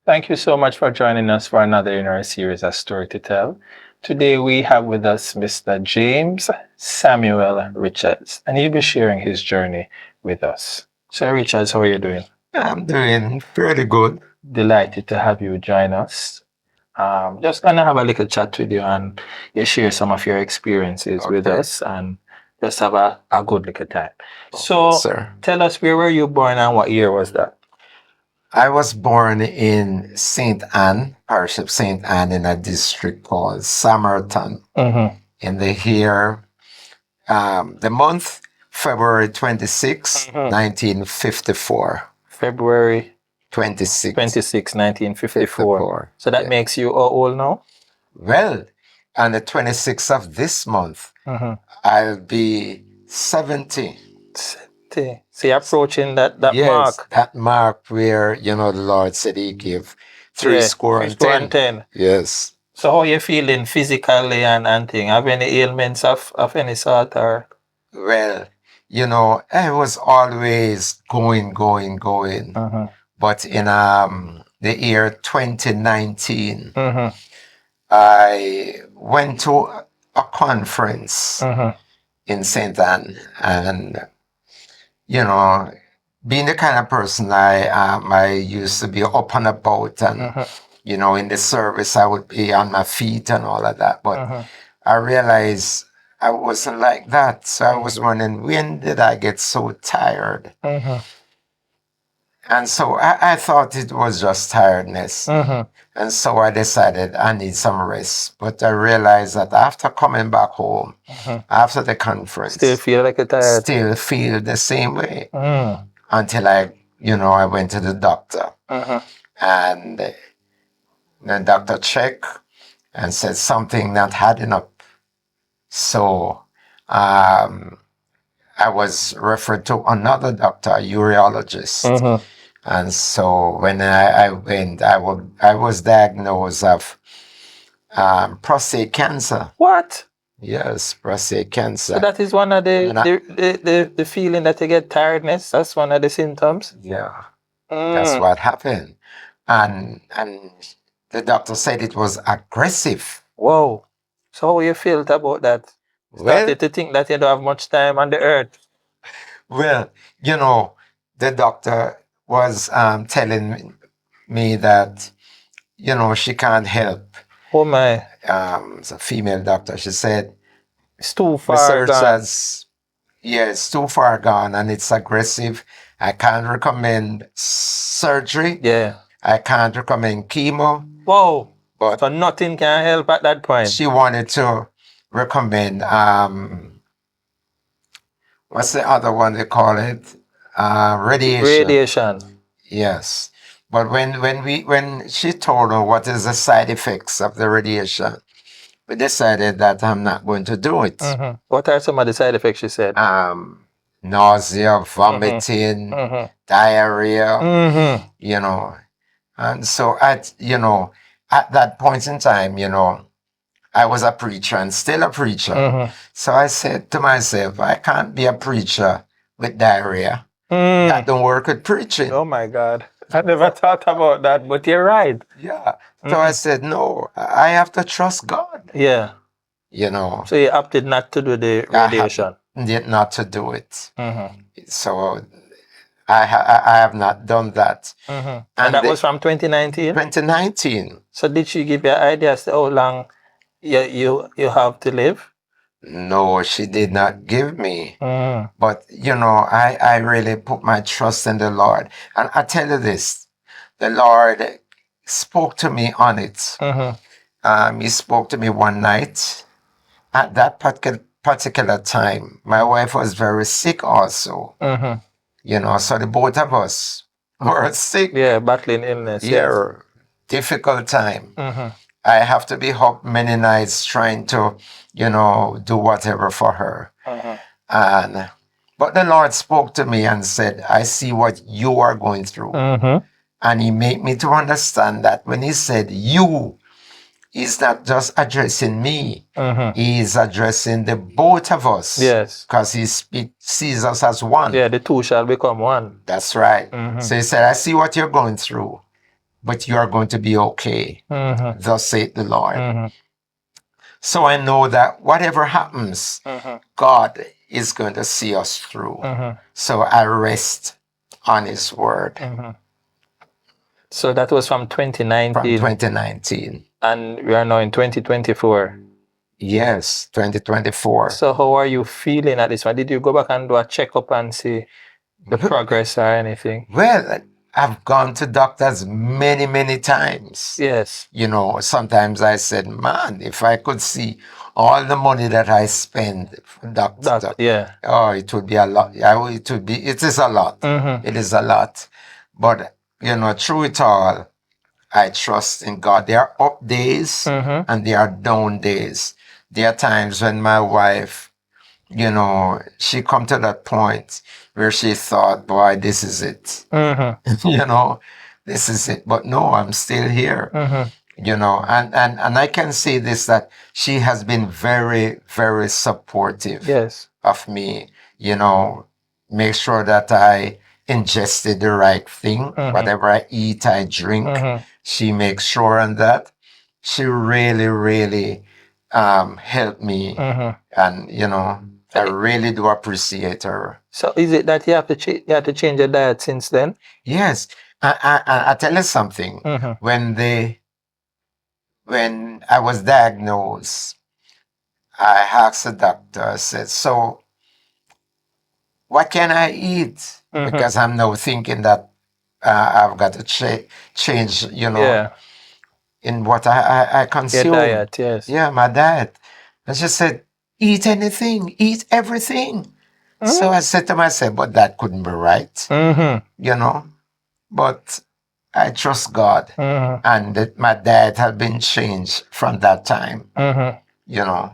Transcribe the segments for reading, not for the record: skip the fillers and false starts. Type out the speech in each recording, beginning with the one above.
Thank you so much for joining us for another in our series, A Story to Tell. Today we have with us Mr. James Samuel Richards, and he'll be sharing his journey with us. So, Richards, how are you doing? I'm doing pretty good. Delighted to have you join us. Just gonna have a little chat with you and you share some of your experiences with Okay. us and just have a good little time. Okay, So, sir. tell us, where were you born and what year was that? I was born in St. Anne, parish of St. Anne, in a district called Somerton, Mm-hmm. in the year, the month February 26, Mm-hmm. 1954. February 26, 26, 1954. 54. So that Yeah. makes you how old now? Well, on the 26th of this month, Mm-hmm. I'll be 70. So you're approaching that Yes, mark. that mark where, the Lord said he give three Yeah, score three and score and 10. 10. Yes. So how you feeling physically and thing? Have any ailments of any sort or? Well, I was always going. Mm-hmm. But in the year 2019, Mm-hmm. I went to a conference Mm-hmm. in St. Anne, and you know, being the kind of person I used to be up and about, and Mm-hmm. in the service I would be on my feet and all of that. But Mm-hmm. I realized I wasn't like that. So I was Mm-hmm. wondering, when did I get so tired? Mm-hmm. And so I thought it was just tiredness. Mm-hmm. And so I decided I need some rest. But I realized that after coming back home, Mm-hmm. after the conference, Still feel like you're tired. still feel the same way Mm. until I went to the doctor. Mm-hmm. And the doctor checked and said something not adding up. So um, I was referred to another doctor, a urologist. Mm-hmm. And so when I went, I was diagnosed of prostate cancer. What? Yes, prostate So cancer. that is one of And the feeling that you get tiredness. That's one of the symptoms. yeah, that's Mm. what happened. And the doctor said it was aggressive. Whoa. So how you felt about that? Well, Started to think that you don't have much time on the earth. well, the doctor was telling me that, she can't help. Oh my. It's a female doctor. She said, It's too far research gone. has, yeah, it's too far gone and it's aggressive. I can't recommend surgery. Yeah. I can't recommend chemo. Whoa. But So nothing can help at that point. she wanted to recommend, what's the other one they call it? Radiation. Radiation. Yes. But when she told her what is the side effects of the radiation, we decided that I'm not going to do it. Mm-hmm. What are some of the side effects she said? Nausea, vomiting, Mm-hmm. diarrhea, Mm-hmm. And so at that point in time, I was a preacher and still a preacher. Mm-hmm. So I said to myself, I can't be a preacher with diarrhea. Mm. That don't work with preaching. Oh my God. I never thought about that, but you're right. Yeah. So I said, no, I have to trust God. Yeah. So you opted not to do the radiation. Did not to do it. Mm-hmm. So I have not done that. Mm-hmm. And that was from 2019? 2019. So did she give you an idea as to how long you have to live? No, she did not give me. Mm-hmm. But, I really put my trust in the Lord. And I tell you this, the Lord spoke to me on it. Mm-hmm. He spoke to me one night. At that particular time, my wife was very sick also. Mm-hmm. So the both of us were sick. Yeah, battling illness. Yeah, difficult time. Mm-hmm. I have to be up many nights trying to, do whatever for her. Mm-hmm. But the Lord spoke to me and said, I see what you are going through. Mm-hmm. And he made me to understand that when he said you, he's not just addressing me. Mm-hmm. He is addressing the both of us. Yes. Because he sees us as one. Yeah, the two shall become one. That's right. Mm-hmm. So he said, I see what you're going through. but you are going to be okay. Mm-hmm. Thus saith the Lord. Mm-hmm. So I know that whatever happens, Mm-hmm. God is going to see us through. Mm-hmm. So I rest on His word Mm-hmm. So that was from from 2019, 2019. and we are now in 2024. Yes, 2024. So how are you feeling at this one? Did you go back and do a checkup and see the progress or anything? Well, I've gone to doctors many, many times. Yes. You know, sometimes I said, man, if I could see all the money that I spend for doctor, Yeah. oh, it would be a lot. It is a lot. Mm-hmm. It is a lot. But, you know, through it all, I trust in God. There are up days Mm-hmm. and there are down days. There are times when my wife, you know, she come to that point where she thought, boy, this is it. Mm-hmm. You know, this is it. But no, I'm still here. Mm-hmm. You know, and I can say this, that she has been very, very supportive Yes. of me, you know, make sure that I ingested the right thing. Mm-hmm. Whatever I eat, I drink. Mm-hmm. She makes sure on that. She really, really helped me. Mm-hmm. And, you know, I really do appreciate her. So is it that you have to change your diet since then? Yes. I tell you something. Mm-hmm. When I was diagnosed, I asked the doctor, I said, so what can I eat? Mm-hmm. Because I'm now thinking that I've got to change, you know, Yeah. in what I Your consume. diet, yes. Yeah, my diet. And she said, eat anything, eat everything. So I said to myself, but that couldn't be right, Mm-hmm. you know. But I trust God, Mm-hmm. and that my diet has been changed from that time, Mm-hmm. you know.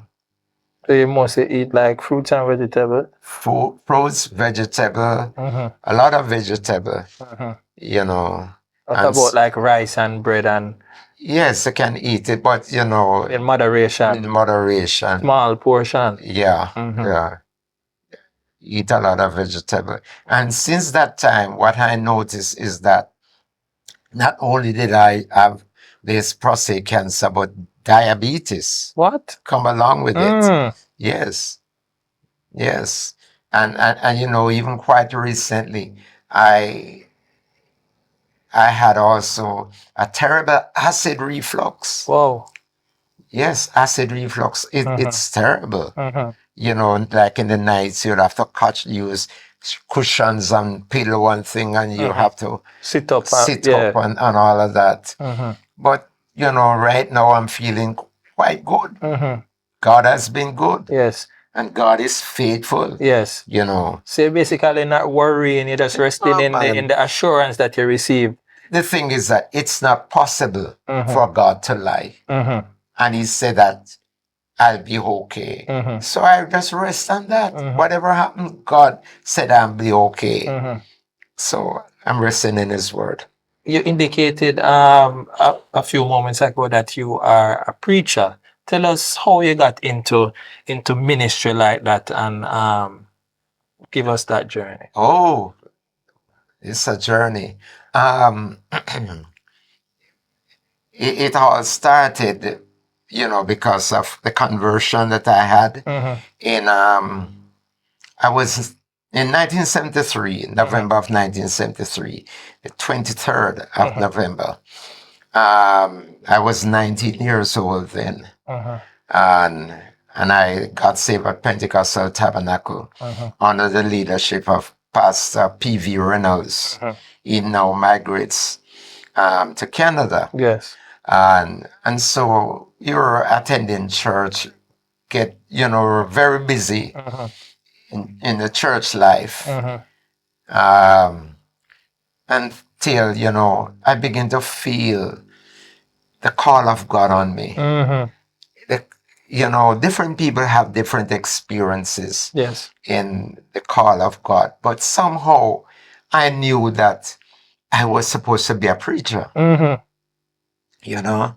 So you mostly eat like fruits and vegetables? Fruits, vegetable, Mm-hmm. a lot of vegetable, Mm-hmm. you know. What And about like rice and bread and yes, I can eat it, but you know, in moderation, in moderation. small portion? Yeah, Mm-hmm. yeah. Eat a lot of vegetable. And since that time, what I noticed is that not only did I have this prostate cancer, but diabetes What? come along with it. Mm. Yes, yes. And you know, even quite recently, I I had also a terrible acid reflux. Wow. Yes, acid reflux. It's terrible. Mm-hmm. You know, like in the nights, you'd have to use cushions and pillow and thing, and you have to Sit up. sit Yeah. up and all of that. Mm-hmm. But, you know, right now I'm feeling quite good. Mm-hmm. God has been good, Yes. and God is faithful, Yes. you know. So you're basically not worrying, you're just resting Oh, in man. the assurance that you receive. The thing is that it's not possible Mm-hmm. for God to lie. Mm-hmm. And He said that I'll be okay. Mm-hmm. So I just rest on that. Mm-hmm. Whatever happens, God said I'll be okay. Mm-hmm. So I'm resting in His word. You indicated a few moments ago that you are a preacher. Tell us how you got into ministry like that, and give us that journey. Oh, it's a journey. It all started, you know, because of the conversion that I had Mm-hmm. in I was in 1973, November of 1973, the 23rd of November. I was 19 years old then, and I got saved at Pentecostal Tabernacle under the leadership of Pastor P.V. Reynolds. He now migrates to Canada. Yes. And so you're attending church, get, you know, very busy in the church life. Until, you know, I begin to feel the call of God on me. The, you know, different people have different experiences Yes. in the call of God, but somehow I knew that I was supposed to be a preacher, you know,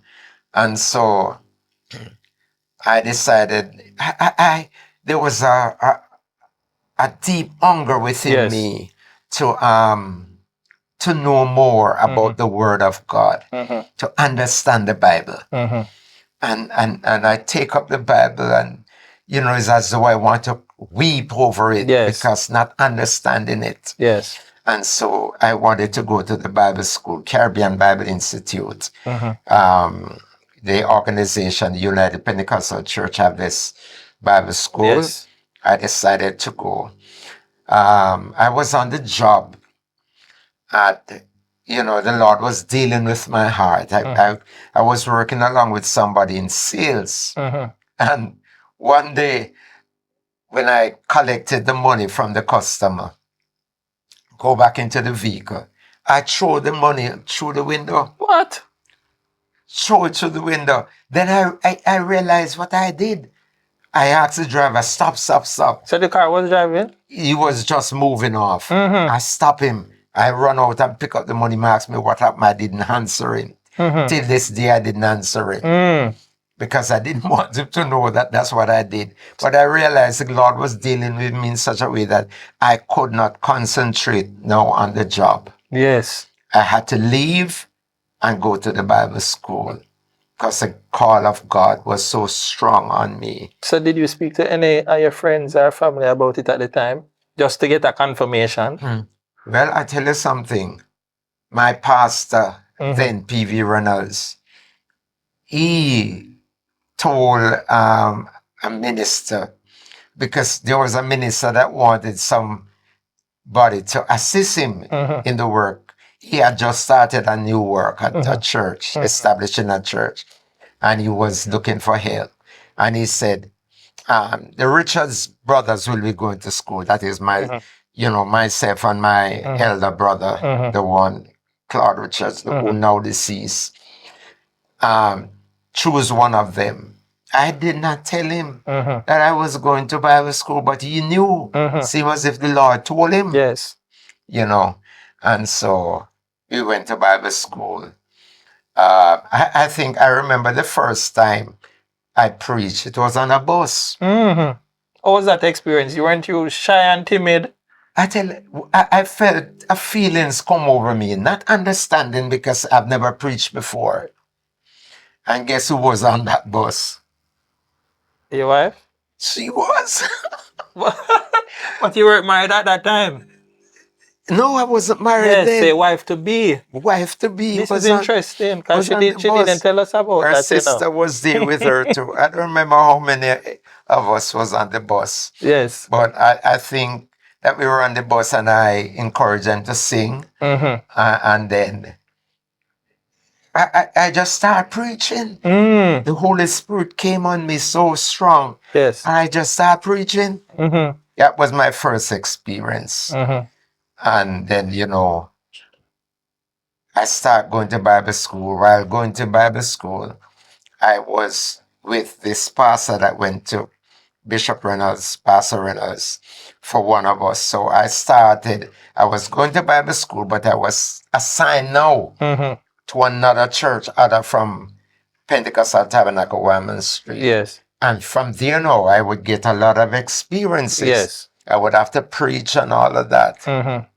and so I decided there was a deep hunger within Yes. me to to know more about the Word of God, Mhm. to understand the Bible. Mhm. And I take up the Bible, and it's as though I want to weep over it Yes. because not understanding it. Yes. And so I wanted to go to the Bible school, Caribbean Bible Institute. Mhm. The organization, United Pentecostal Church, have this Bible school. Yes. I decided to go. I was on the job at, the Lord was dealing with my heart. I was working along with somebody in sales. Mhm. And one day, when I collected the money from the customer, go back into the vehicle, I throw the money through the window. What? Throw it through the window. Then I realized what I did. I asked the driver, stop, stop, stop. So the car was driving? He was just moving off. Mhm. I stop him. I run out and pick up the money. He asked me what happened. I didn't answer him. Mhm. Till this day, I didn't answer him Mm. because I didn't want him to know that that's what I did. But I realized the Lord was dealing with me in such a way that I could not concentrate now on the job. Yes. I had to leave and go to the Bible school because the call of God was so strong on me. So did you speak to any of your friends or family about it at the time? Just to get a confirmation? Well, I tell you something. My pastor, then P.V. Reynolds, he told a minister, because there was a minister that wanted somebody to assist him in the work. He had just started a new work at a church, establishing a church, and he was looking for help. And he said, the Richards brothers will be going to school. That is myself and my elder brother, the one, Claude Richards, who now deceased. Choose one of them. I did not tell him that I was going to Bible school, but he knew. Seemed as if the Lord told him. Yes. And so we went to Bible school. I think I remember the first time I preached. It was on a bus. How was that experience? Weren't you shy and timid? I tell you, I felt a feelings come over me, not understanding because I've never preached before. And guess who was on that bus? Your wife? She was. But you weren't married at that time. No, I wasn't married Yes, then. say wife to be. Wife to be. This is interesting because she didn't tell us about Her that. sister was there with her too. I don't remember how many of us was on the bus. Yes. But I think that we were on the bus and I encouraged them to sing. And then I just started preaching. The Holy Spirit came on me so strong. Yes. And I just started preaching. That was my first experience. And then, I started going to Bible school. While going to Bible school, I was with this pastor that went to Bishop Reynolds, Pastor Reynolds, for one of us. So I was going to Bible school, but I was assigned now to another church other from Pentecostal Tabernacle, Wyman Street. Yes. And from there now, I would get a lot of experiences. Yes. I would have to preach and all of that.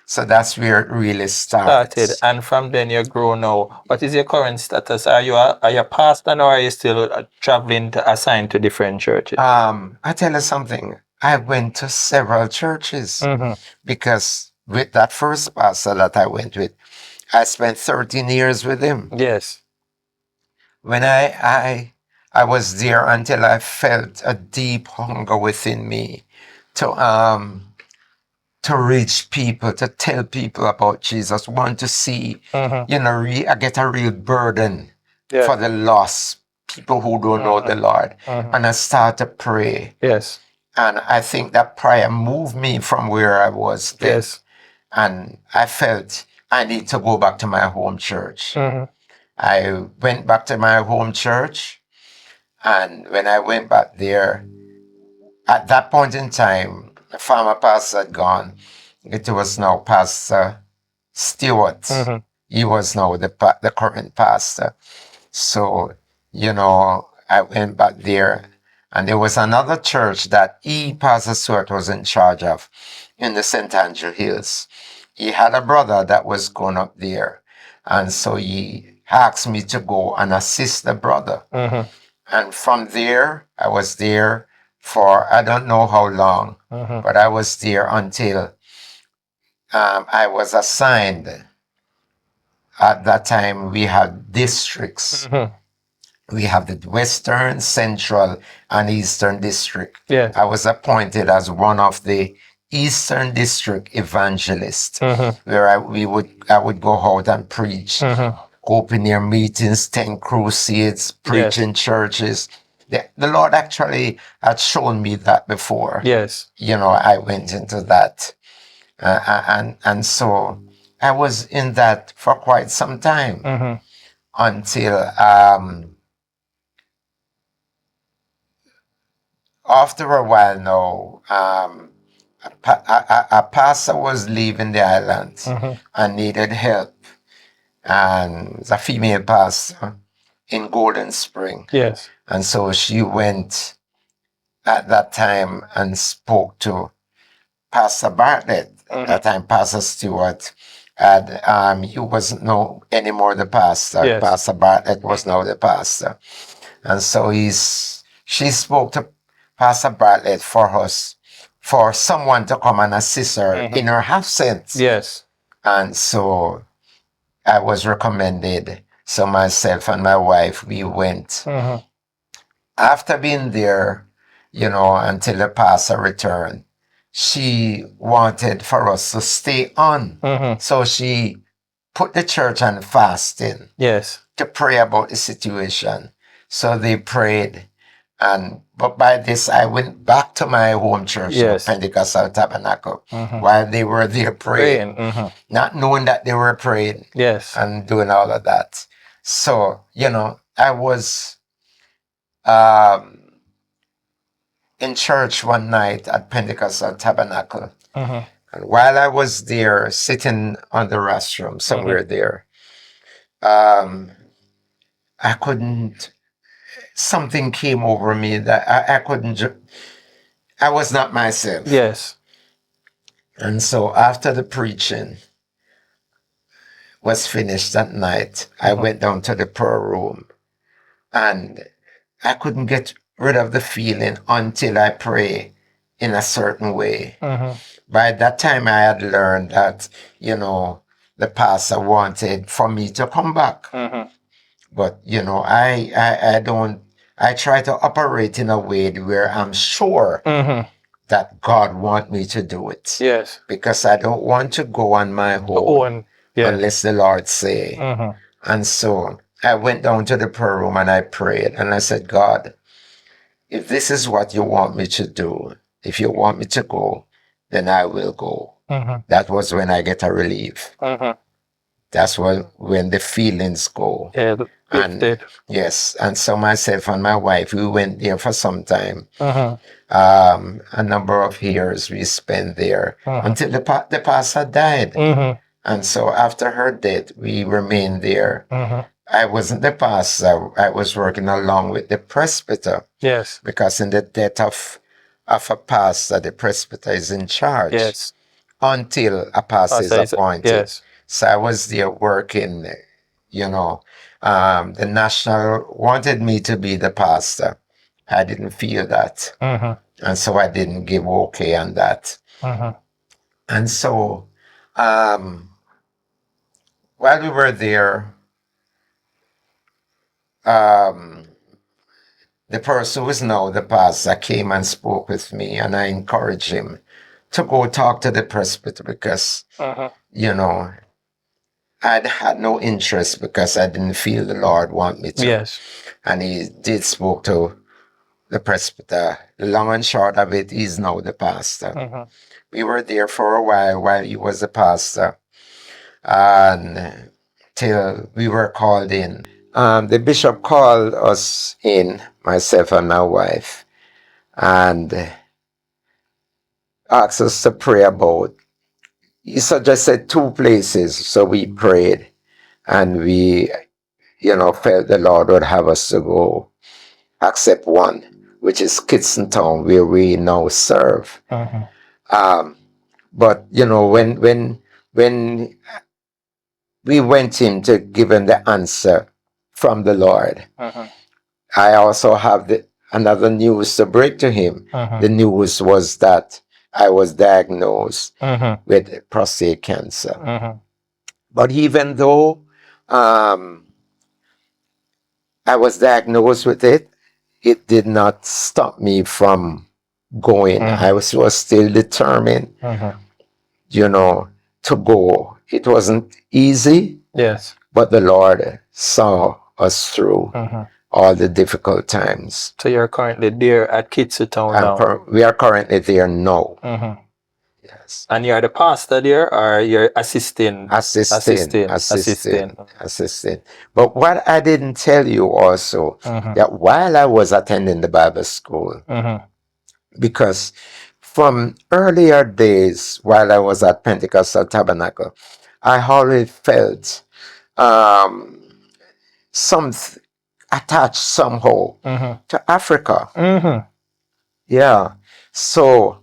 So that's where it really started. And from then you grow now. What is your current status? Are you a pastor now, or are you still traveling assigned to different churches? I tell you something. I went to several churches because with that first pastor that I went with, I spent 13 years with him. Yes. When I was there until I felt a deep hunger within me to reach people, to tell people about Jesus, want to see, I get a real burden for the lost, people who don't know the Lord. And I start to pray. Yes. And I think that prayer moved me from where I was then. Yes. And I felt I need to go back to my home church. I went back to my home church. And when I went back there, at that point in time, the former pastor had gone. It was now Pastor Stewart. He was now the current pastor. So, I went back there. And there was another church that Pastor Stewart was in charge of in the St. Andrew Hills. he had a brother that was going up there. And so he asked me to go and assist the brother. Mm-hmm. And from there, I was there for I don't know how long, Mm-hmm. but I was there until I was assigned. At that time, we had districts. Mm-hmm. We have the Western, Central, and Eastern District. Yes. I was appointed as one of the Eastern District evangelists, Mm-hmm. where I would go out and preach, Mm-hmm. open air meetings, 10 crusades, preach Yes. in churches. The Lord actually had shown me that before. Yes. You know, I went into that. And so I was in that for quite some time Mm-hmm. until after a while now, a pastor was leaving the island Mm-hmm. and needed help. And it's a female pastor in Golden Spring. Yes. And so she went at that time and spoke to Pastor Bartlett. At that time, Pastor Stewart. And he wasn't no anymore the pastor. Yes. Pastor Bartlett was now the pastor. And so she spoke to Pastor Bartlett for someone to come and assist her in her absence. Yes. And so I was recommended. So myself and my wife, we went. Mm-hmm. After being there, you know, until the pastor returned, she wanted for us to stay on. Mm-hmm. So she put the church on fasting Yes. to pray about the situation. So they prayed. But by this, I went back to my home church, Yes. the Pentecostal Tabernacle, Mm-hmm. while they were there praying, Mm-hmm. not knowing that they were praying Yes. and doing all of that. So, you know, I was um, in church one night at Pentecostal Tabernacle. Mm-hmm. And while I was there, sitting on the restroom somewhere there, I couldn't, something came over me that I couldn't, I was not myself. Yes. And so after the preaching was finished that night, I went down to the prayer room and I couldn't get rid of the feeling until I pray in a certain way. Mm-hmm. By that time, I had learned that, you know, the pastor wanted for me to come back. Mm-hmm. But, you know, I don't, I try to operate in a way where I'm sure Mm-hmm. that God wants me to do it. Yes. Because I don't want to go on my own Owen. Yes. unless the Lord say. Mm-hmm. And so I went down to the prayer room and I prayed and I said, God, if this is what you want me to do, if you want me to go, then I will go. Mm-hmm. That was when I get a relief. Mm-hmm. That's when the feelings go. Yeah. And Lifted. yes, and so myself and my wife, we went there for some time. Mm-hmm. A number of years we spent there Mm-hmm. until the pastor died. Mm-hmm. And so after her death, we remained there. Mm-hmm. I wasn't the pastor. I was working along with the presbyter Yes. because in the death of a pastor, the presbyter is in charge Yes. until a pastor is appointed. Yes. So I was there working, you know. The national wanted me to be the pastor. I didn't feel that. Mm-hmm. And so I didn't give okay on that. Mm-hmm. And so while we were there, the person who is now the pastor came and spoke with me, and I encouraged him to go talk to the presbyter because, Mm-hmm. you know, I'd had no interest because I didn't feel the Lord want me to. Yes. And he did spoke to the presbyter. The long and short of it, he's now the pastor. Mm-hmm. We were there for a while he was the pastor, and till we were called in. The bishop called us in, myself and my wife, and asked us to pray about. He suggested two places, so we prayed, and we, you know, felt the Lord would have us to go, except one, which is Kingston town, where we now serve. Mm-hmm. But you know, when when we went in to give him the answer from the Lord, I also have another news to break to him. The news was that I was diagnosed with prostate cancer. But even though I was diagnosed with it, it did not stop me from going. I was still determined, to go. It wasn't easy. Yes. But the Lord saw us through all the difficult times. So you're currently there at Kingston now? We are currently there now. Yes. And you're the pastor there, or you're assisting? Assisting. But what I didn't tell you also, that while I was attending the Bible school, because from earlier days while I was at Pentecostal Tabernacle, I always felt attached somehow to Africa. Yeah. So,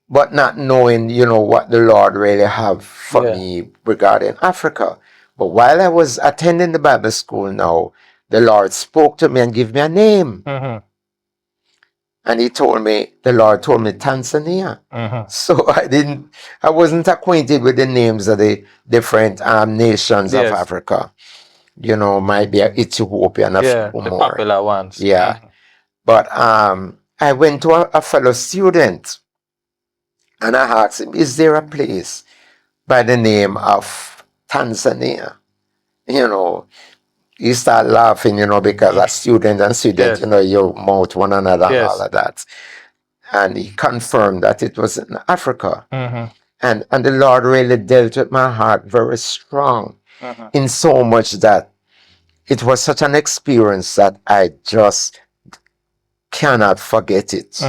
but not knowing, what the Lord really have for me regarding Africa. But while I was attending the Bible school now, the Lord spoke to me and gave me a name. And the Lord told me Tanzania. So I wasn't acquainted with the names of the different nations of Africa. Might be Ethiopia and a few the more. popular ones. Yeah. But I went to a fellow student and I asked him, is there a place by the name of Tanzania? He started laughing, because a student and student, you mouth one another, all of that. And he confirmed that it was in Africa. And the Lord really dealt with my heart very strong, in so much that it was such an experience that I just cannot forget it.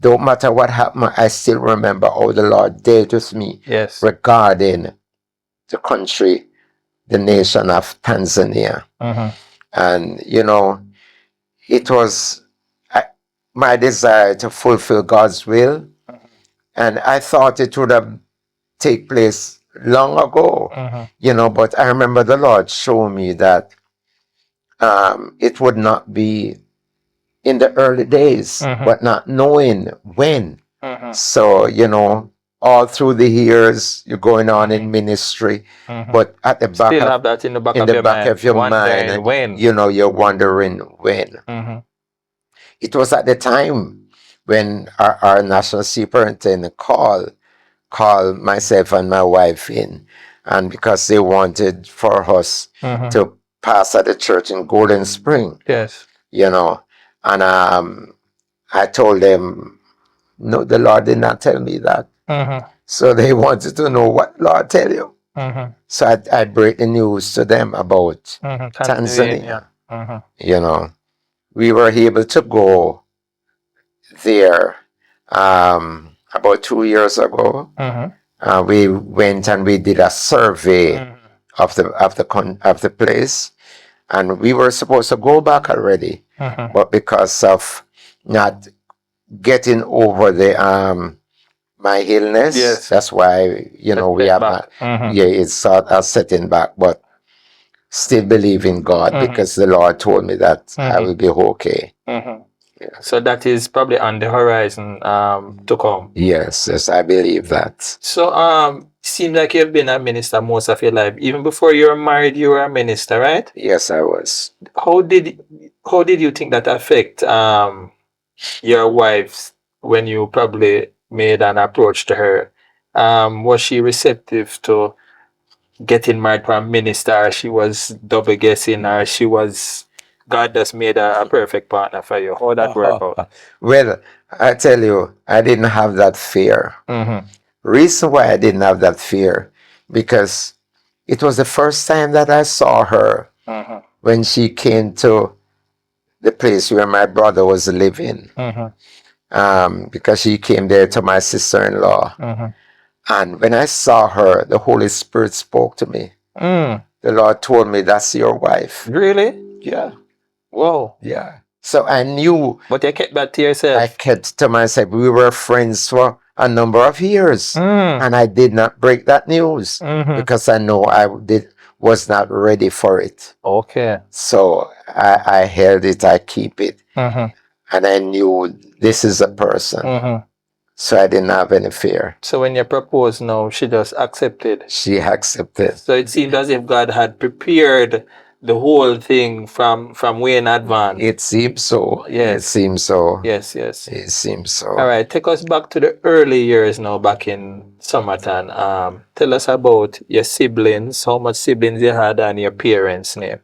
Don't matter what happened, I still remember how the Lord dealt with me regarding the country, the nation of Tanzania. And, it was my desire to fulfill God's will. And I thought it would have taken place long ago, but I remember the Lord showing me that it would not be in the early days, but not knowing when. So, all through the years, you're going on in ministry, but at the back, Still have that in the back of your mind, when? You're wondering when. It was at the time when our national superintendent called myself and my wife in, and because they wanted for us to pastor the church in Golden Spring. Yes. And I told them, no, the Lord did not tell me that. So they wanted to know what Lord tell you. So I break the news to them about Tanzania. We were able to go there about 2 years ago. We went and we did a survey of the place, and we were supposed to go back already, but because of not getting over the my illness, that's why we have not. It's sort of setting back, but still believe in God, because the Lord told me that I will be okay. So that is probably on the horizon to come. Yes, I believe that. So seems like you've been a minister most of your life. Even before you were married, you were a minister, right? Yes, I was. How did you think that affect your wife when you probably made an approach to her? Was she receptive to getting married to a minister, or she was double guessing, or God just made a perfect partner for you? How that work out? Well, I tell you, I didn't have that fear. Reason why I didn't have that fear, because it was the first time that I saw her when she came to the place where my brother was living. Because she came there to my sister-in-law. And when I saw her, the Holy Spirit spoke to me. The Lord told me, that's your wife. Really? Yeah. Whoa. Yeah. So I knew. But you kept that to yourself? I kept to myself. We were friends for a number of years. And I did not break that news because I know was not ready for it. Okay. So I held it, I keep it. And I knew this is a person. So I didn't have any fear. So when you proposed now, she just accepted. She accepted. So it seemed as if God had prepared the whole thing from way in advance. It seems so. Yes. It seems so. Yes, yes. It seems so. All right, take us back to the early years now, back in Summerton. Tell us about your siblings, how much siblings you had, and your parents' name.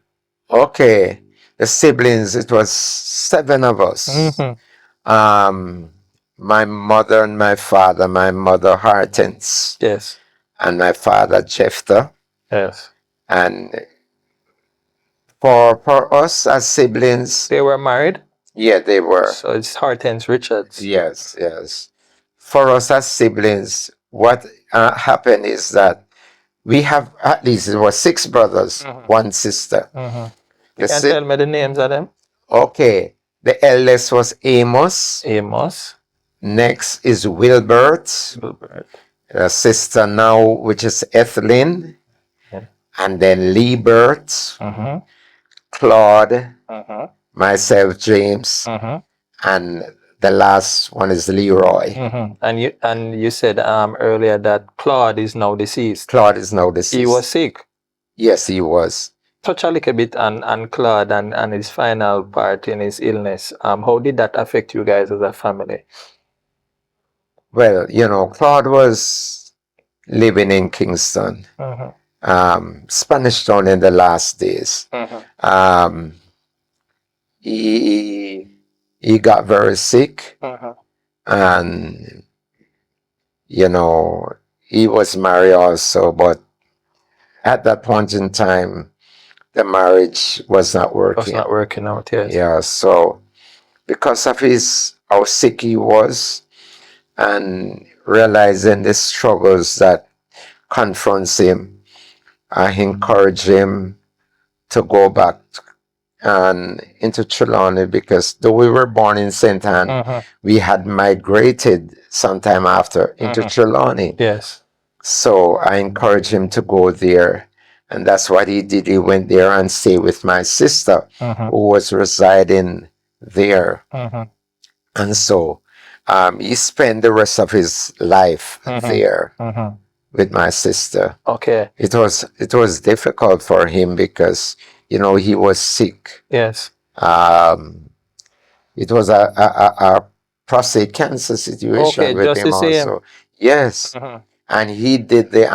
Okay. The siblings, it was 7 of us. My mother and my father, my mother Hortense. Yes. And my father Jephthah. Yes. And for us as siblings, they were married? Yeah, they were. So it's Hortense Richards. Yes, yes. For us as siblings, what happened is that we have at least, it was 6 brothers, 1 sister. You can tell me the names of them? Okay. The eldest was Amos. Amos. Next is Wilbert. Wilbert. A sister now, which is Ethelyn. Yeah. And then Liebert. Claude. Myself, James. And the last one is Leroy. And you said earlier that Claude is now deceased. Claude is now deceased. He was sick. Yes, he was. Touch a little bit on Claude and his final part in his illness. How did that affect you guys as a family? Well, Claude was living in Kingston, Spanish Town in the last days. He got very sick, and he was married also, but at that point in time, the marriage was not working. Was not working out, yes. Yeah, so because of how sick he was, and realizing the struggles that confronts him, I encourage him to go back and into Trelawney, because though we were born in St. Anne, we had migrated sometime after into Trelawney. Yes. So I encouraged him to go there, and that's what he did. He went there and stayed with my sister, who was residing there. And so he spent the rest of his life there with my sister. Okay. It was difficult for him because he was sick. Yes. It was a prostate cancer situation with him also. Yes. And he did the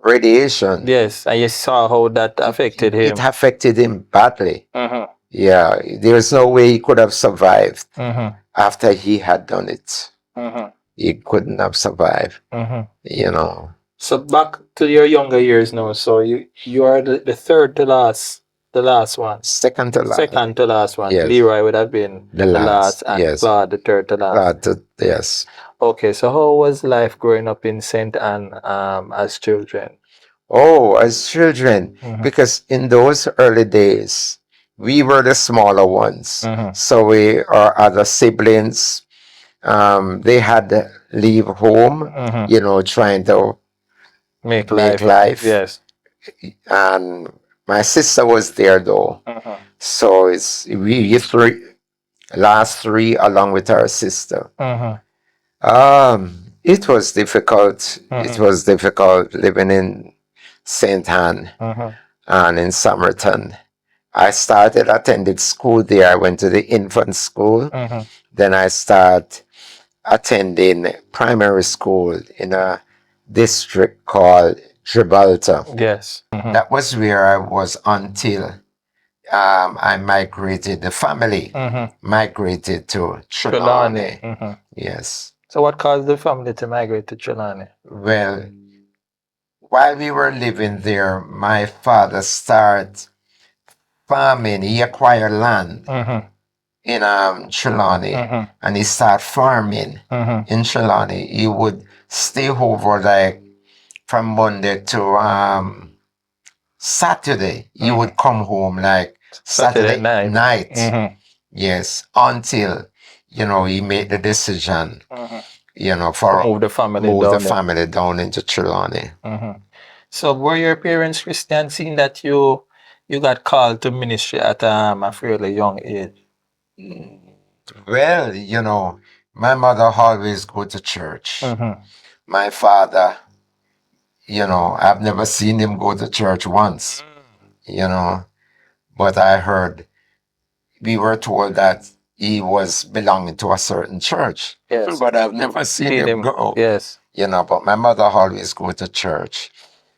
radiation. Yes, and you saw how that affected him. It affected him badly. Yeah, there's no way he could have survived after he had done it. He couldn't have survived. So back to your younger years now. So you are the third to last, the last one. Second to last. Second to last one. Yes. Leroy would have been the last, and yes. Claude the third to last. Yes. Okay, so how was life growing up in St. Anne as children? Oh, as children, because in those early days, we were the smaller ones. So our other siblings, they had to leave home, trying to make life. Yes. And my sister was there though. So it's we last 3 along with our sister. It was difficult. It was difficult living in St. Anne and in Somerton. I attended school there. I went to the infant school. Then I started attending primary school in a district called Gibraltar. Yes. That was where I was until I migrated. The family migrated to Trelawney. Yes. So what caused the family to migrate to Trelawney? Well, while we were living there, my father started farming. He acquired land in Trelawney, and he started farming in Trelawney. He would stay over like from Monday to Saturday. He would come home like Saturday night. Yes, until he made the decision. for Move the family move the down there. family down into Trelawney. So were your parents Christian, seeing that you got called to ministry at a fairly young age? Well, my mother always go to church. Mm-hmm. My father, I've never seen him go to church once, but I heard we were told that he was belonging to a certain church. Yes. But I've never seen him go. Yes. But my mother always go to church.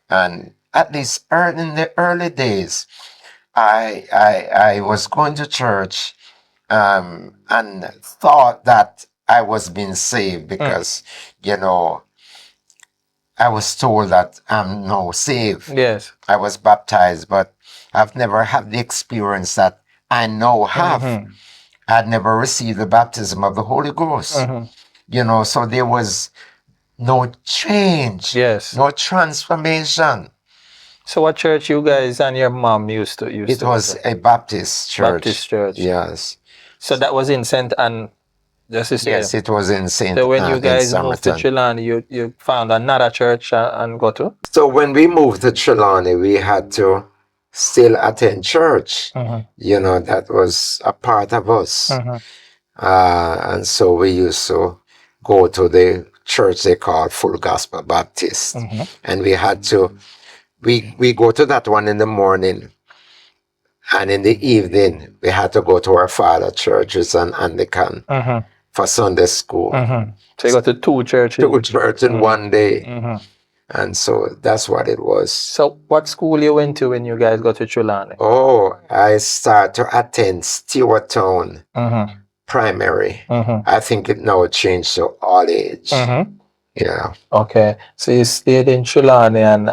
And at least in the early days, I was going to church and thought that I was being saved because, I was told that I'm now saved. Yes. I was baptized, but I've never had the experience that I now have. I'd never received the baptism of the Holy Ghost. So there was no change, Yes. no transformation. So what church you guys and your mom used to It to was go to? a Baptist church. Baptist church. Yes. So that was in St. Anne, just to say. Yes, it was in St. So when Anne you in guys moved to Somerton. Trelawney, you found another church and go to? So when we moved to Trelawney, we had to still attend church. That was a part of us. And so we used to go to the church they call Full Gospel Baptist. And we had to, we go to that one in the morning. And in the evening, we had to go to our father churches and Anglican for Sunday school. So you go to two churches? Two churches in one day. And so that's what it was. So what school you went to when you guys got to Trelawney? Oh, I started to attend Stewarttown Primary. I think it now changed to all age. Yeah. Okay. So you stayed in Trelawney and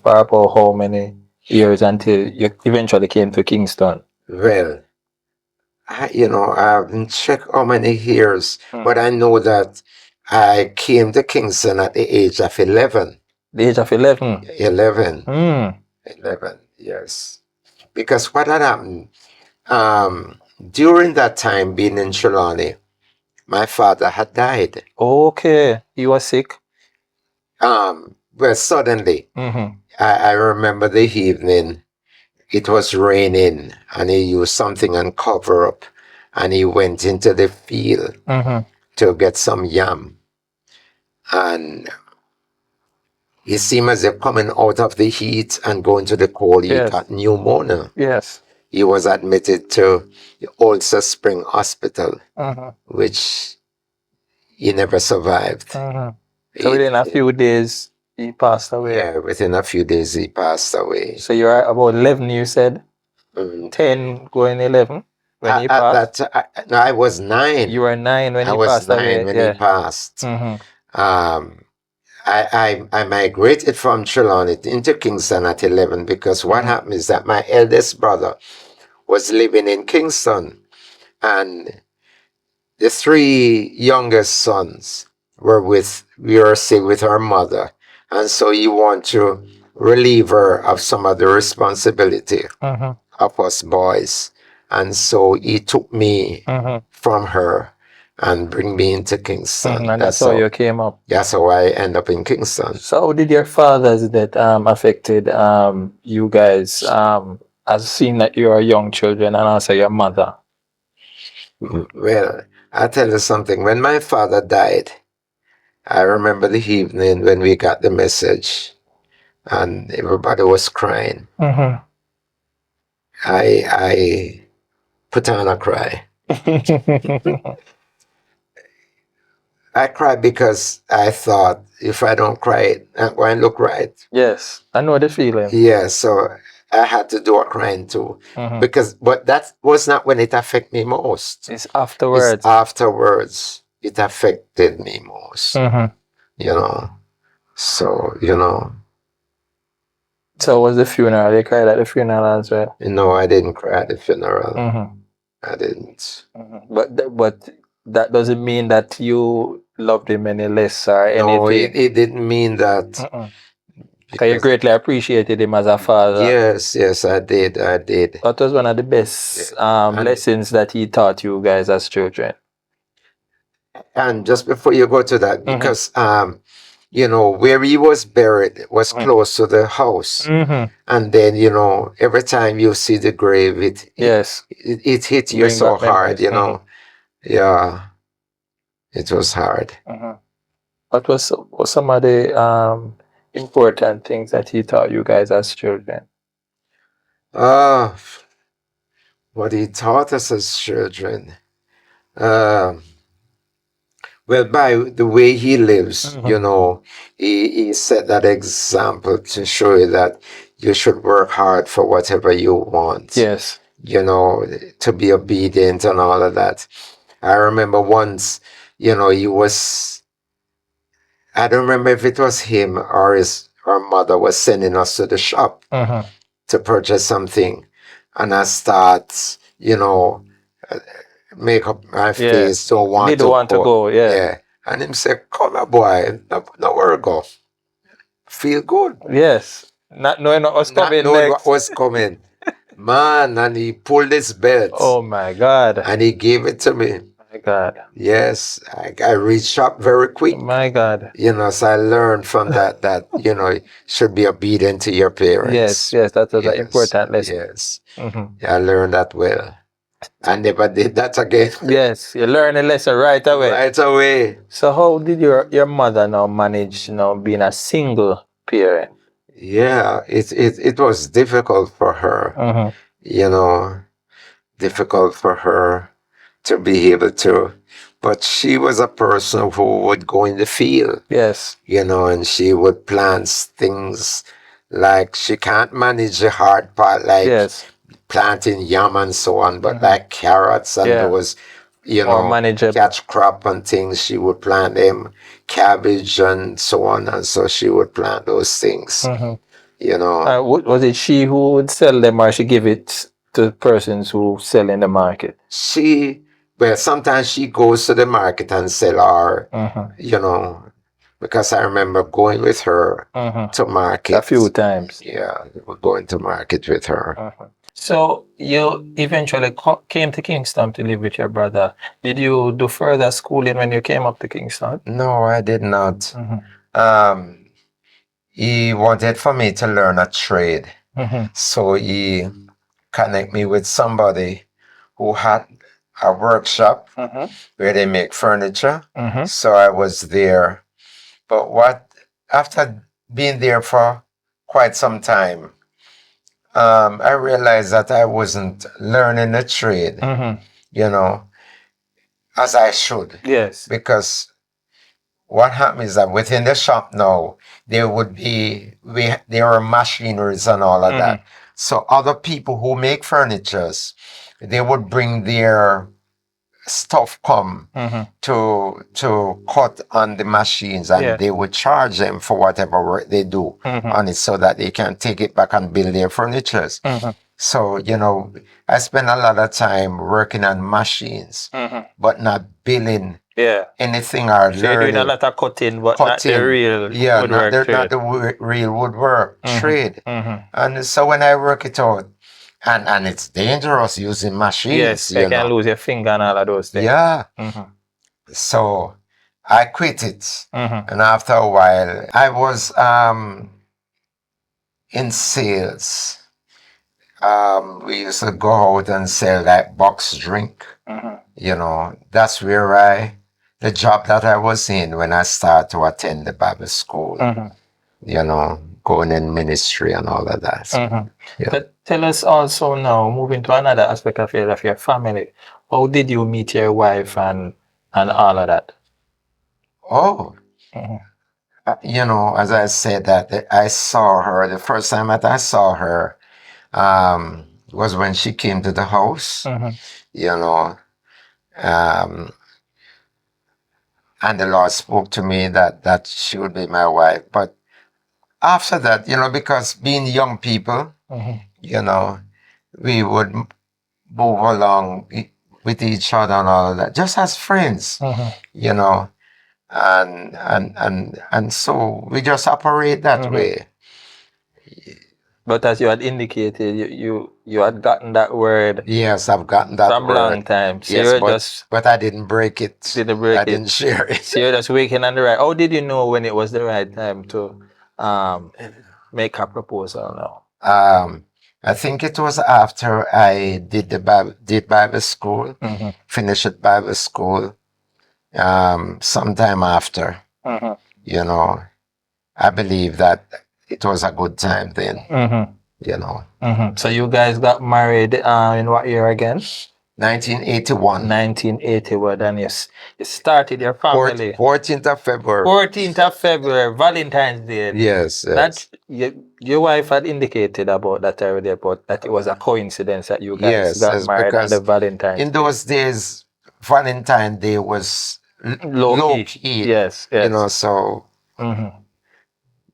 for about how many years until you eventually came to Kingston? Well, I haven't checked how many years, but I know that I came to Kingston at the age of 11. The age of 11? 11. 11, yes. Because what had happened, during that time being in Trelawney, my father had died. Okay. He was sick? Well, suddenly, I remember the evening, it was raining, and he used something and cover up, and he went into the field to get some yam. And it seemed as if coming out of the heat and going to the cold, he got pneumonia. Yes. He was admitted to the Ulster Spring Hospital, which he never survived. So within a few days, he passed away? Yeah, within a few days, he passed away. So you were about 11, you said? 10 going 11 when he passed? No, I was 9. You were 9 when he passed away? I was 9 when he passed. I migrated from Trelawney into Kingston at 11 because what happened is that my eldest brother was living in Kingston, and the 3 youngest sons we were still with our mother, and so you want to relieve her of some of the responsibility of us boys, and so he took me from her and bring me into Kingston. And that's how you came up? That's how I end up in Kingston. So how did your father's death affected you guys as seeing that you are young children and also your mother? Well, I'll tell you something. When my father died, I remember the evening when we got the message and everybody was crying. I put on a cry. I cried because I thought if I don't cry, it won't look right. Yes, I know the feeling. Yeah, so I had to do a crying too. But that was not when it affected me most. It's afterwards. It's afterwards it affected me most. So, So was the funeral? You cried at the funeral as well? No, I didn't cry at the funeral. I didn't. But that doesn't mean that you loved him any less or anything? No, it didn't mean that. Because you greatly appreciated him as a father. Yes, I did. That was one of the best lessons that he taught you guys as children. And just before you go to that, Mm-hmm. because where he was buried was Mhm. close to the house. Mm-hmm. And then, every time you see the grave, Yes. it hit you Bring so back hard, memories. Mm-hmm. Yeah, it was hard. Mm-hmm. What some of the important things that he taught you guys as children? Uh, what he taught us as children. Uh, well, by the way he lives, Mm-hmm. he set that example to show you that you should work hard for whatever you want, Yes. to be obedient and all of that. I remember once, he was, I don't remember if it was him or his or mother was sending us to the shop Mm-hmm. to purchase something. And I start, uh, make up my Yeah. face, don't want Didn't to want to go. go. Yeah. Yeah. And him say, come on, boy, no worry, go. Feel good. Yes. Not knowing what was Not coming knowing what next. was coming. Man, and he pulled his belt Oh my God. and he gave it to me. My God. Yes, I reached up very quick. My God. So I learned from that, you should be obedient to your Yes. parents. Yes. That was an Yes, important lesson. yes. Mm-hmm. I learned that well. I never did that again. Yes. You learn a lesson right away. Right away. So how did your mother now manage, being a single parent? Yeah, it was difficult for her, Mm-hmm. you know, difficult for her to be able to. But she was a person who would go in the field, Yes. and she would plant things like she can't manage the hard part, like Yes. planting yam and so on, but Mhm. like carrots and Yeah. those, More manageable. catch crop and things, she would plant them, cabbage and so on, and so she would plant those things, Mm-hmm. you know. Was it she who would sell them, or she give it to persons who sell in the market? She, well, sometimes she goes to the market and sell her, Mm-hmm. because I remember going with her Mm-hmm. to A market. few times. Yeah, we were going to market with her. Mhm. So you eventually came to Kingston to live with your brother. Did you do further schooling when you came up to Kingston? No, I did not. Mm-hmm. Um, he wanted for me to learn a trade. Mm-hmm. So he connect me with somebody who had a workshop Mm-hmm. where they make furniture. Mm-hmm. So I was there. But after being there for quite some time, I realized that I wasn't learning the trade, Mm-hmm. as I should. Yes. Because what happened is that within the shop now, there are machineries and all of that. So other people who make furnitures, they would bring their stuff come to cut on the machines, and Yeah. they would charge them for whatever work they do on it, so that they can take it back and build their furnitures. So, I spend a lot of time working on machines, but not building Yeah. anything or So you're doing a learning. lot of cutting, but not the Cutting. real Yeah, not woodwork the trade. real woodwork trade. Mm-hmm. And so when I work it out, and it's dangerous using machines, Yes, you can lose your finger and all of those things. Yeah. Mm-hmm. So I quit it. Mm-hmm. And after a while, I was in sales. We used to go out and sell like box drink. That's where the job that I was in when I started to attend the Bible school, going in ministry and all of that. Yeah. But tell us also now, moving to another aspect of your family, how did you meet your wife and all of that? Oh, as I said, that I saw her, the first time that I saw her was when she came to the house, um, and the Lord spoke to me that she would be my wife. But after that, because being young people, we would move along with each other and all of that, just as friends, and so we just operate that way. But as you had indicated, you had gotten that word Yes, I've gotten that from long word. time. So Yes, you're but just I didn't break it. didn't break I it. didn't share it. So you're just waking on the right. How did you know when it was the right time to make a proposal now? I think it was after I did Bible school, Mm-hmm. finished Bible school. Sometime after, Mm-hmm. you know, I believe that it was a good time then, Mm-hmm. you know. Mm-hmm. So you guys got married in what year again? 1981, 1981. And you started your family 14th of February. 14th of February, Valentine's Day. Yes, That yes. your wife had indicated about that already, but that it was a coincidence that you guys Yes, got yes, married on the because Valentine's in Day. those days, Valentine Day was Low low key. key, Yes, you yes. know, so, Mm-hmm.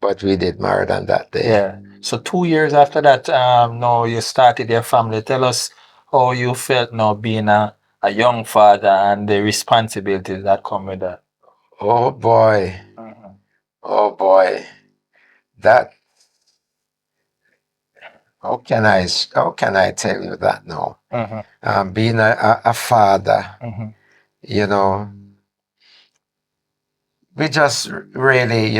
but we did married on that day. Yeah. So 2 years after that, now you started your family. Tell us how you felt now being a young father and the responsibilities that come with that. Oh boy, Mm-hmm. oh boy, that, how can I tell you that now? Mm-hmm. Being a father, Mm-hmm. you know, we just really,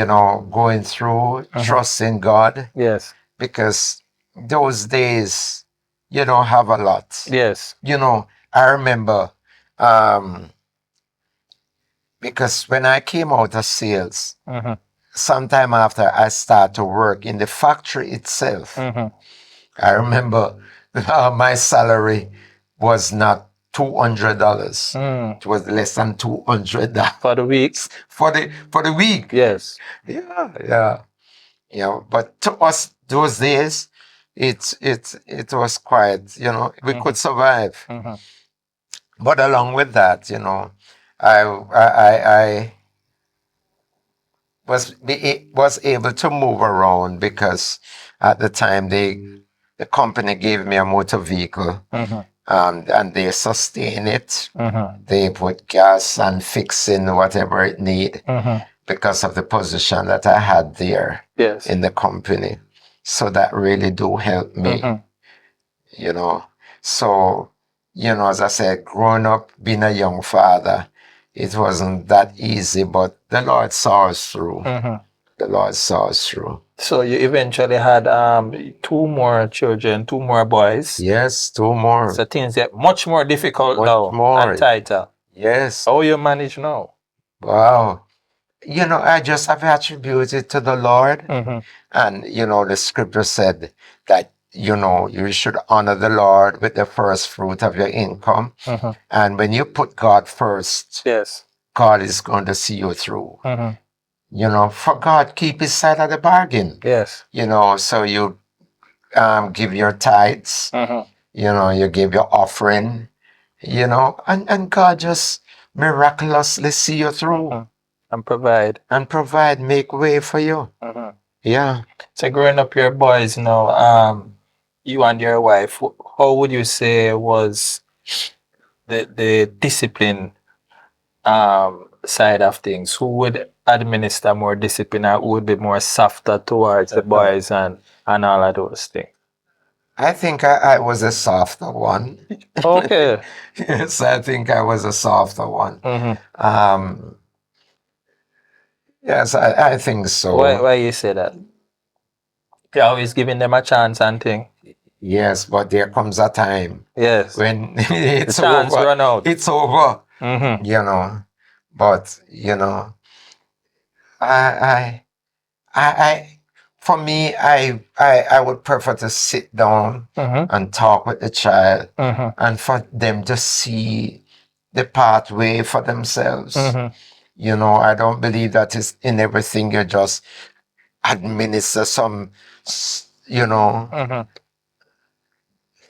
going through trusting God Yes. because those days you don't have a lot. Yes. I remember um, because when I came out of sales, Mm-hmm. sometime after I started to work in the factory itself, Mm-hmm. I remember my salary was not $200. Mm. It was less than $200 For the week. for the week. Yes. Yeah, yeah. But to us those days, it was quite, we Mm-hmm. could survive. Mm-hmm. But along with that, I was able to move around because at the time the company gave me a motor vehicle, Mm-hmm. and they sustain it. Mm-hmm. They put gas and fixing whatever it need Mm-hmm. because of the position that I had there Yes. in the company. So that really do help me, Mm-hmm. you know. So, as I said, growing up, being a young father, it wasn't that easy, but the Lord saw us through. Mm-hmm. The Lord saw us through. So you eventually had two more children, two more boys. Yes, two more. So things get much more difficult Much now more. and tighter. Yes. How you manage now? Wow. I just have attributed to the Lord. Mm-hmm. And, the scripture said that, you should honor the Lord with the first fruit of your income. Mm-hmm. And when you put God first, Yes. God is going to see you through. Mm-hmm. For God, keep his side of the bargain. Yes. So you give your tithes, Mm-hmm. you give your offering, and God just miraculously see you through. Mm-hmm. And provide. And provide, make way for you. Mm-hmm. Yeah. So growing up your boys now, you and your wife, how would you say was the discipline side of things? Who would administer more discipline or who would be more softer towards the boys and all of those things? I think I was a softer one. Okay. Yes, I think I was a softer one. Mm-hmm. Yes, I think Why so. you say that? You're always giving them a chance and thing. Yes, but there comes a time Yes. when The it's chance over. run out. It's over, Mm-hmm. But, I, I, for me, I would prefer to sit down Mm-hmm. and talk with the child Mm-hmm. and for them to see the pathway for themselves. Mm-hmm. I don't believe that is in everything you just administer some, Mm-hmm.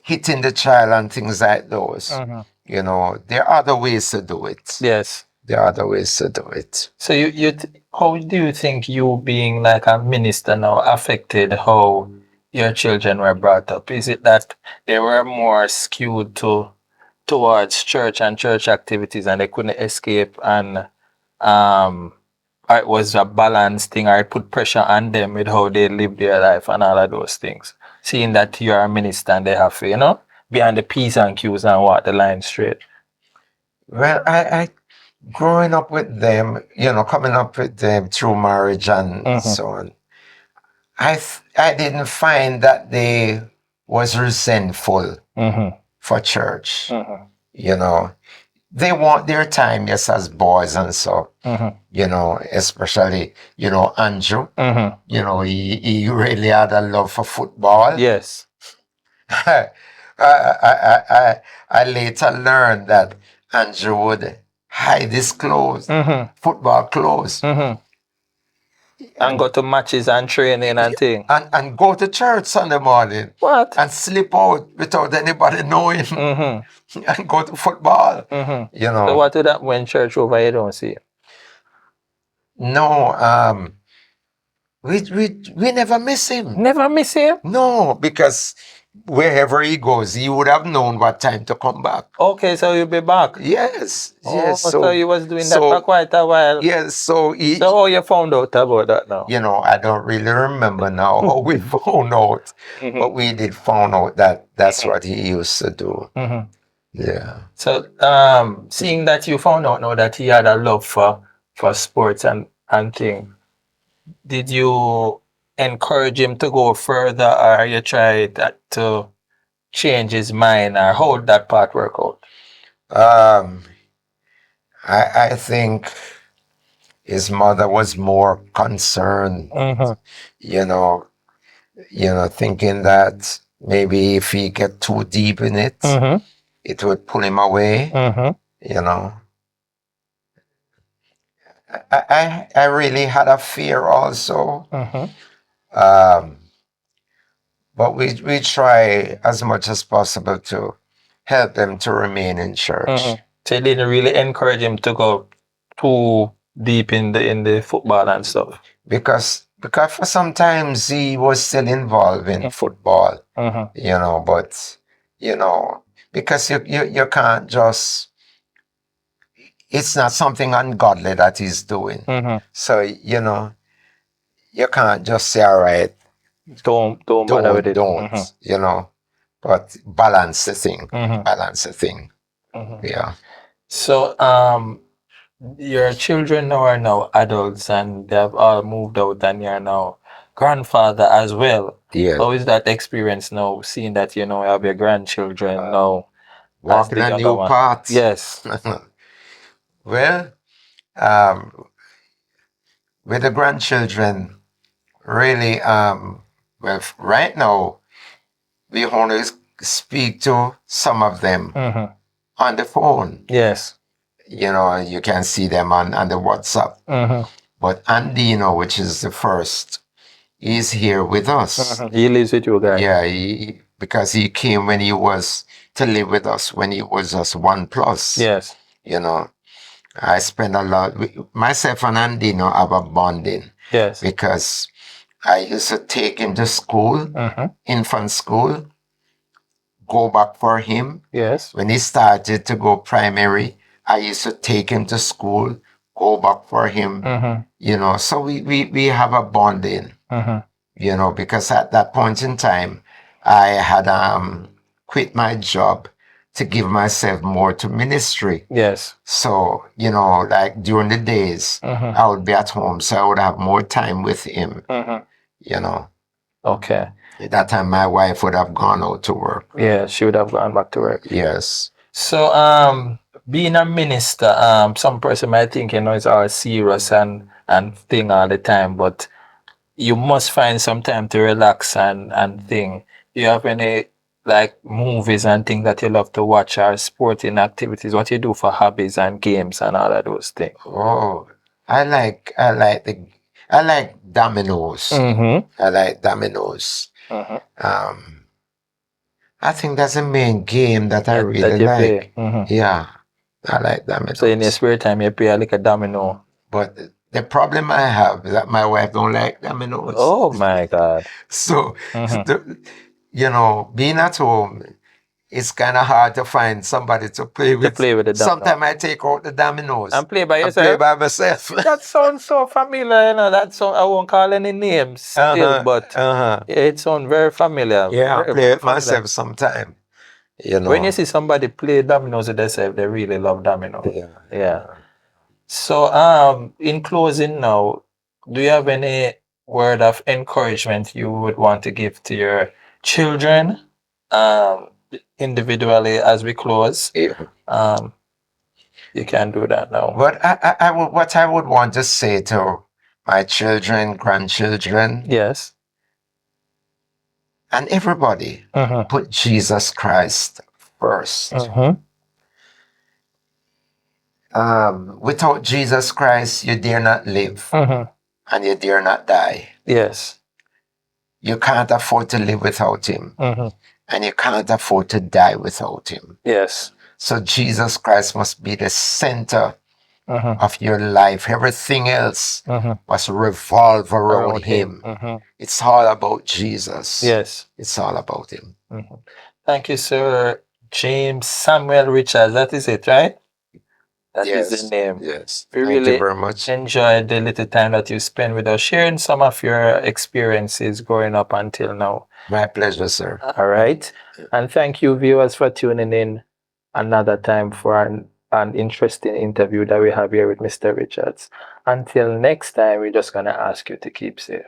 hitting the child and things like those. Mm-hmm. There are other ways to do it. Yes. There are other ways to do it. So how do you think you being like a minister now affected how your children were brought up? Is it that they were more skewed towards church and church activities and they couldn't escape and um or it was a balance thing or it put pressure on them with how they live their life and all of those things? seeing that you're a minister and they have to, behind the P's and Q's and walk the line straight? Well, I growing up with them, coming up with them through marriage and so on, I didn't find that they was resentful for church. You know, they want their time, yes, as boys and so. Especially, Andrew. He really had a love for football. Yes. I later learned that Andrew would hide his clothes, football clothes, And go to matches and training and thing. and go to church Sunday morning. What? And slip out without anybody knowing and go to football. So what did that when church over you don't see? No, we never miss him. Never miss him? No, because wherever he goes, he would have known what time to come back. Okay, so you'll be back. Yes. So he was doing that for quite a while. Yes, so how you found out about that now? I don't really remember now how we found out, but we did found out that that's what he used to do. Yeah. So, seeing that you found out now that he had a love for sports and thing, did you encourage him to go further, or you tried to change his mind, or how did that part work out? I think his mother was more concerned, thinking that maybe if he get too deep in it, it would pull him away. I really had a fear also. But we try as much as possible to help them to remain in church. So you didn't really encourage him to go too deep in the football and stuff? Because for sometimes he was still involved in football, but because you can't just, it's not something ungodly that he's doing. So, you can't just say, all right, don't bother with it. Don't, but balance the thing. Yeah. So, your children now are now adults and they have all moved out and you're now grandfather as well. Yeah. How is that experience now, seeing that, you have your grandchildren now? Walking a new path. Yes. Well, with the grandchildren, really, well, right now, we only speak to some of them on the phone. Yes. You can see them on the WhatsApp. But Andino, which is the first, is here with us. He lives with you guys. Yeah, because he came when he was to live with us, when he was just 1+. Yes. I spend a lot, myself and Andino have a bonding. Yes. Because I used to take him to school, infant school, go back for him. Yes. When he started to go primary, I used to take him to school, go back for him. So we have a bonding, because at that point in time, I had quit my job to give myself more to ministry. Yes. So, like during the days, I would be at home, so I would have more time with him, Okay. At that time, my wife would have gone out to work. Yeah, she would have gone back to work. Yes. So, being a minister, some person might think, it's all serious and thing all the time, but you must find some time to relax and thing. Do you have any like movies and things that you love to watch, or sporting activities? What you do for hobbies and games and all of those things? Oh, I like dominoes. I like dominoes. I think that's the main game that I really like. Yeah, I like dominoes. So in your spare time, you play like a domino. But the problem I have is that my wife don't like dominoes. Oh my God. So, being at home, it's kind of hard to find somebody to play To with. play with the domino. Sometimes I take out the dominoes And play by and play yourself. by myself. That sounds so familiar, you know. That sound, I won't call any names still, but it sounds very familiar. Yeah, I very, play very with familiar. myself sometime. You know. When you see somebody play dominoes with themselves, they really love dominoes. Yeah. So, in closing now, do you have any word of encouragement you would want to give to your children, individually as we close? You can do that now. But what I would want to say to my children, grandchildren, Yes. and everybody, put Jesus Christ first. Without Jesus Christ, you dare not live and you dare not die. Yes. You can't afford to live without him, and you can't afford to die without him. Yes. So Jesus Christ must be the center of your life. Everything else must revolve around him. It's all about Jesus. Yes. It's all about him. Thank you, Sir James Samuel Richards. That is it, right? That is the name. Yes. We Thank really you very much. enjoyed the little time that you spent with us, sharing some of your experiences growing up until now. My pleasure, sir. All right. And thank you, viewers, for tuning in another time for an interesting interview that we have here with Mr. Richards. Until next time, we're just going to ask you to keep safe.